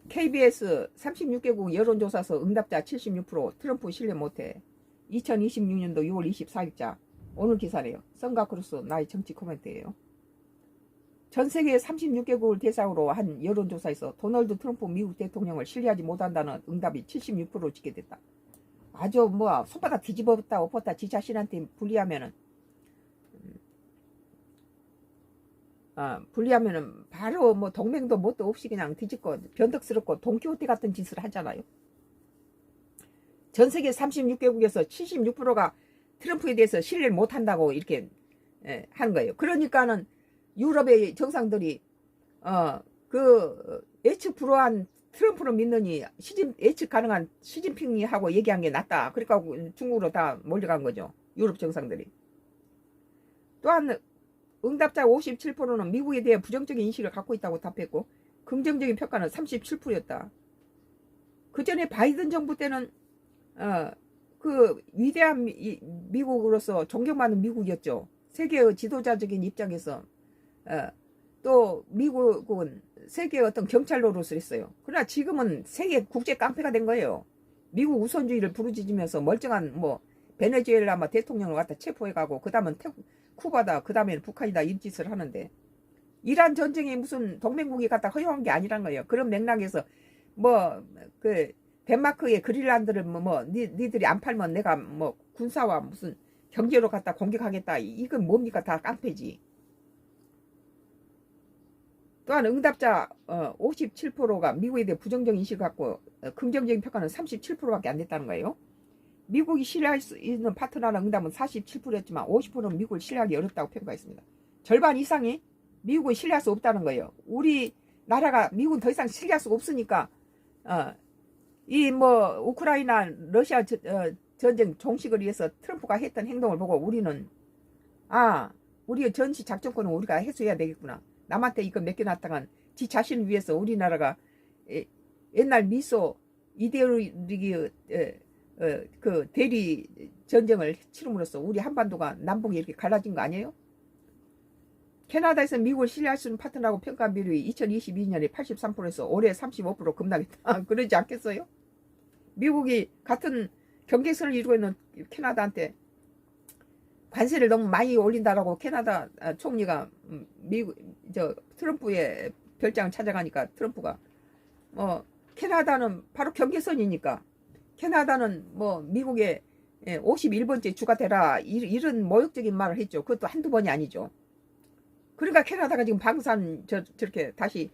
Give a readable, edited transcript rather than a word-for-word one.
KBS 36개국 여론조사서 응답자 76% 트럼프 신뢰 못해. 2026년도 6월 24일자 오늘 기사네요. 썬가크루스 나의 정치 코멘트예요. 전 세계 36개국을 대상으로 한 여론조사에서 도널드 트럼프 미국 대통령을 신뢰하지 못한다는 응답이 76% 집계됐다. 아주 뭐 손바닥 뒤집었다 엎었다 지 자신한테 불리하면은 바로 뭐 동맹도 뭣도 없이 그냥 뒤집고 변덕스럽고 돈키호테 같은 짓을 하잖아요. 전 세계 36개국에서 76%가 트럼프에 대해서 신뢰를 못한다고 이렇게 하는 거예요. 그러니까는 유럽의 정상들이 예측 불허한 트럼프를 믿느니 예측 가능한 시진핑이하고 얘기한 게 낫다. 그러니까 중국으로 다 몰려간 거죠. 유럽 정상들이. 또한 응답자 57%는 미국에 대해 부정적인 인식을 갖고 있다고 답했고 긍정적인 평가는 37%였다. 그 전에 바이든 정부 때는 그 위대한 미국으로서 존경받는 미국이었죠. 세계의 지도자적인 입장에서 또 미국은 세계의 어떤 경찰로로서 했어요. 그러나 지금은 세계 국제 깡패가 된 거예요. 미국 우선주의를 부르짖으면서 멀쩡한 뭐 베네수엘라 대통령을 갖다 체포해가고 그 다음은 쿠바다 그 다음에는 북한이다 이 짓을 하는데 이란 전쟁이 무슨 동맹국이 갖다 허용한 게 아니란 거예요. 그런 맥락에서 뭐 그 덴마크의 그린란드를 니들이 안 팔면 내가 뭐 군사와 무슨 경제로 갖다 공격하겠다. 이건 뭡니까? 다 깡패지. 또한 응답자 57%가 미국에 대해 부정적인 인식을 갖고 긍정적인 평가는 37%밖에 안 됐다는 거예요. 미국이 신뢰할 수 있는 파트너라는 응답은 47%였지만 50%는 미국을 신뢰하기 어렵다고 평가했습니다. 절반 이상이 미국을 신뢰할 수 없다는 거예요. 우리 나라가 미국은 더 이상 신뢰할 수 없으니까 이 뭐 우크라이나 러시아 전쟁 종식을 위해서 트럼프가 했던 행동을 보고 우리는 우리의 전시 작전권은 우리가 해소해야 되겠구나. 남한테 이거 맡겨놨다간 지 자신을 위해서 우리나라가 옛날 미소 이데올로기 그 대리 전쟁을 치름으로써 우리 한반도가 남북이 이렇게 갈라진 거 아니에요? 캐나다에서 미국을 신뢰할 수 있는 파트너라고 평가한 비율이 2022년에 83%에서 올해 35% 급락했다. 그러지 않겠어요? 미국이 같은 경계선을 이루고 있는 캐나다한테 관세를 너무 많이 올린다라고 캐나다 총리가 트럼프의 별장을 찾아가니까 트럼프가 캐나다는 바로 경계선이니까 캐나다는 뭐 미국의 51번째 주가 되라 이런 모욕적인 말을 했죠. 그것도 한두 번이 아니죠. 그러니까 캐나다가 지금 방산 저렇게 다시